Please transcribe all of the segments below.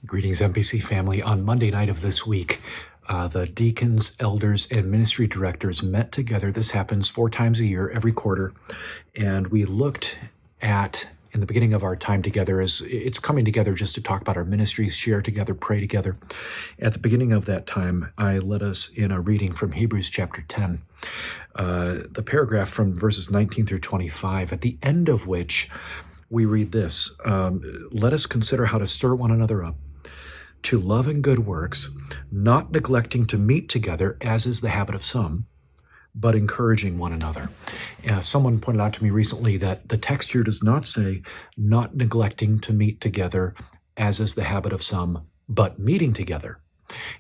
Greetings, MPC family. On Monday night of this week, the deacons, elders, and ministry directors met together. This happens 4 times a year, every quarter. And we looked at, in the beginning of our time together, as it's coming together just to talk about our ministries, share together, pray together. At the beginning of that time, I led us in a reading from Hebrews chapter 10, the paragraph from verses 19 through 25, at the end of which we read this: let us consider how to stir one another up to love and good works, not neglecting to meet together, as is the habit of some, but encouraging one another. Someone pointed out to me recently that the text here does not say not neglecting to meet together, as is the habit of some, but meeting together.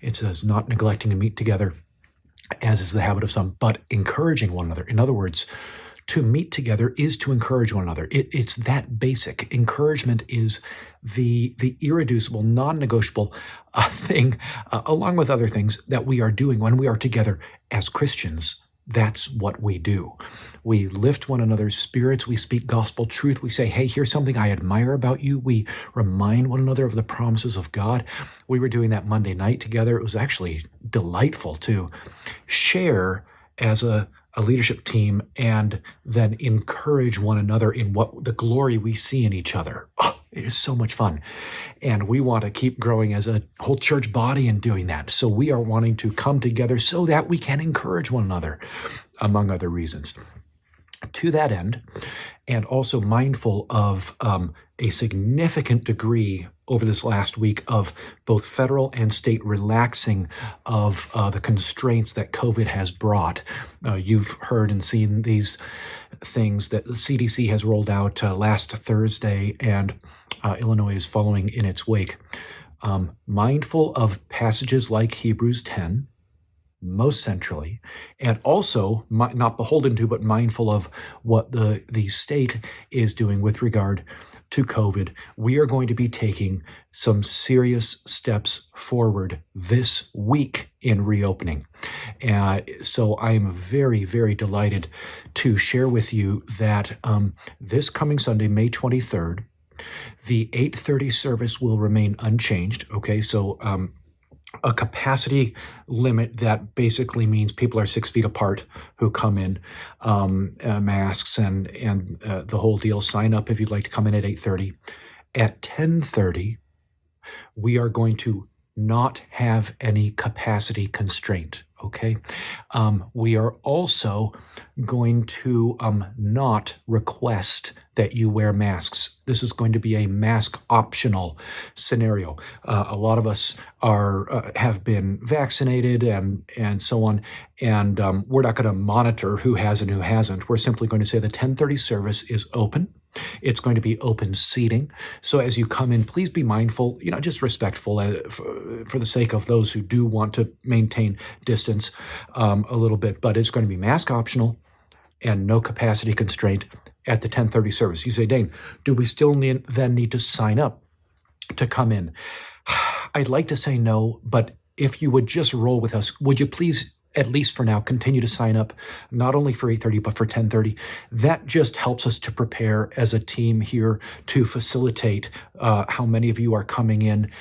It says not neglecting to meet together, as is the habit of some, but encouraging one another. In other words, to meet together is to encourage one another. It's that basic. Encouragement is the irreducible, non-negotiable thing, along with other things that we are doing when we are together as Christians. That's what we do. We lift one another's spirits. We speak gospel truth. We say, hey, here's something I admire about you. We remind one another of the promises of God. We were doing that Monday night together. It was actually delightful to share as a leadership team and then encourage one another in what the glory we see in each other. Oh, it is so much fun. And we want to keep growing as a whole church body in doing that. So we are wanting to come together so that we can encourage one another, among other reasons. To that end, and also mindful of a significant degree over this last week of both federal and state relaxing of the constraints that COVID has brought. You've heard and seen these things that the CDC has rolled out last Thursday, and Illinois is following in its wake. Mindful of passages like Hebrews 10, most centrally, and also not beholden to, but mindful of what the state is doing with regard to COVID, we are going to be taking some serious steps forward this week in reopening. So I am very, very delighted to share with you that this coming Sunday, May 23rd, the 8:30 service will remain unchanged. Okay, so a capacity limit that basically means people are 6 feet apart who come in, masks and the whole deal. Sign up if you'd like to come in at 8:30. At 10:30, we are going to not have any capacity constraint. Okay. We are also going to not request that you wear masks. This is going to be a mask optional scenario. A lot of us have been vaccinated and so on, and we're not going to monitor who has and who hasn't. We're simply going to say the 10:30 service is open. It's going to be open seating. So as you come in, please be mindful, just respectful for the sake of those who do want to maintain distance a little bit. But it's going to be mask optional and no capacity constraint at the 10:30 service. You say, Dane, do we still then need to sign up to come in? I'd like to say no, but if you would just roll with us, would you please, at least for now, continue to sign up, not only for 8:30, but for 10:30. That just helps us to prepare as a team here to facilitate how many of you are coming in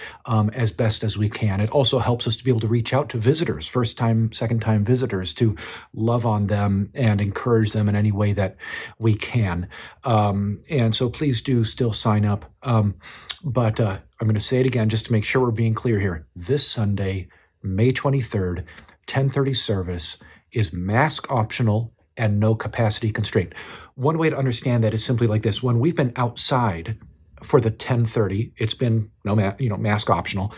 as best as we can. It also helps us to be able to reach out to visitors, first-time, second-time visitors, to love on them and encourage them in any way that we can. And so please do still sign up. But I'm going to say it again just to make sure we're being clear here. This Sunday, May 23rd, 10:30 service is mask optional and no capacity constraint. One way to understand that is simply like this. When we've been outside for the 10:30, it's been mask optional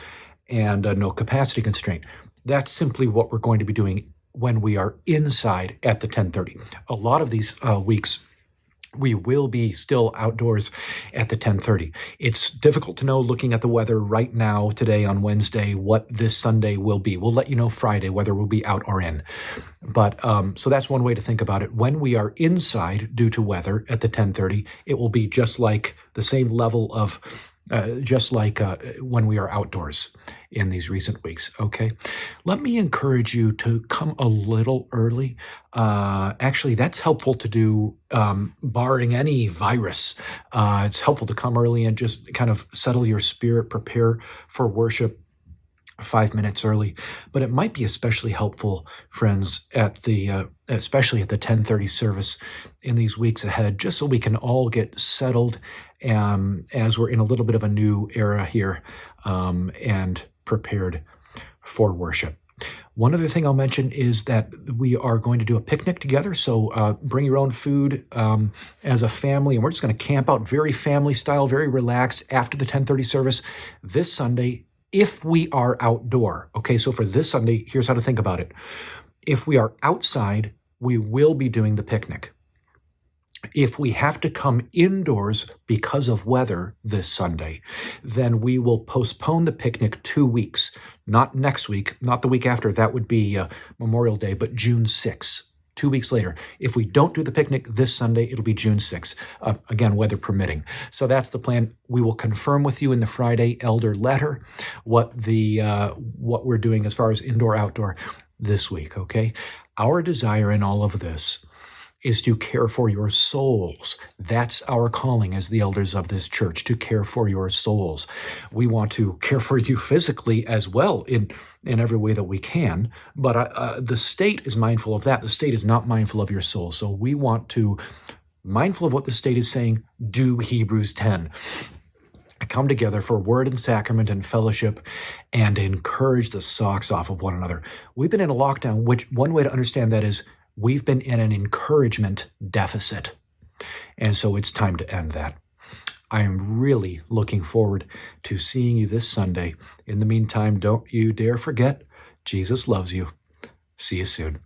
and no capacity constraint. That's simply what we're going to be doing when we are inside at the 10:30. A lot of these weeks, we will be still outdoors at the 10:30. It's difficult to know, looking at the weather right now, today on Wednesday, what this Sunday will be. We'll let you know Friday whether we'll be out or in. But so that's one way to think about it. When we are inside due to weather at the 10:30, it will be just like the same level of just like when we are outdoors in these recent weeks. Okay. Let me encourage you to come a little early. Actually, that's helpful to do, barring any virus. It's helpful to come early and just kind of settle your spirit, prepare for worship 5 minutes early. But it might be especially helpful, friends, at the especially at the 10:30 service in these weeks ahead, just so we can all get settled, as we're in a little bit of a new era here, and prepared for worship. One other thing I'll mention is that we are going to do a picnic together. So bring your own food as a family, and we're just going to camp out very family style, very relaxed after the 10:30 service this Sunday, if we are outdoor. Okay, so for this Sunday, here's how to think about it. If we are outside, we will be doing the picnic. If we have to come indoors because of weather this Sunday, then we will postpone the picnic 2 weeks. Not next week, not the week after. That would be Memorial Day, but June 6th. 2 weeks later. If we don't do the picnic this Sunday, it'll be June 6th. Again, weather permitting. So that's the plan. We will confirm with you in the Friday elder letter what we're doing as far as indoor, outdoor this week, okay? Our desire in all of this is to care for your souls. That's our calling as the elders of this church, to care for your souls. We want to care for you physically as well in every way that we can, but the state is mindful of that. The state is not mindful of your soul. So we want to, mindful of what the state is saying, do Hebrews 10. Come together for word and sacrament and fellowship and encourage the socks off of one another. We've been in a lockdown, which one way to understand that is we've been in an encouragement deficit. And so it's time to end that. I am really looking forward to seeing you this Sunday. In the meantime, don't you dare forget, Jesus loves you. See you soon.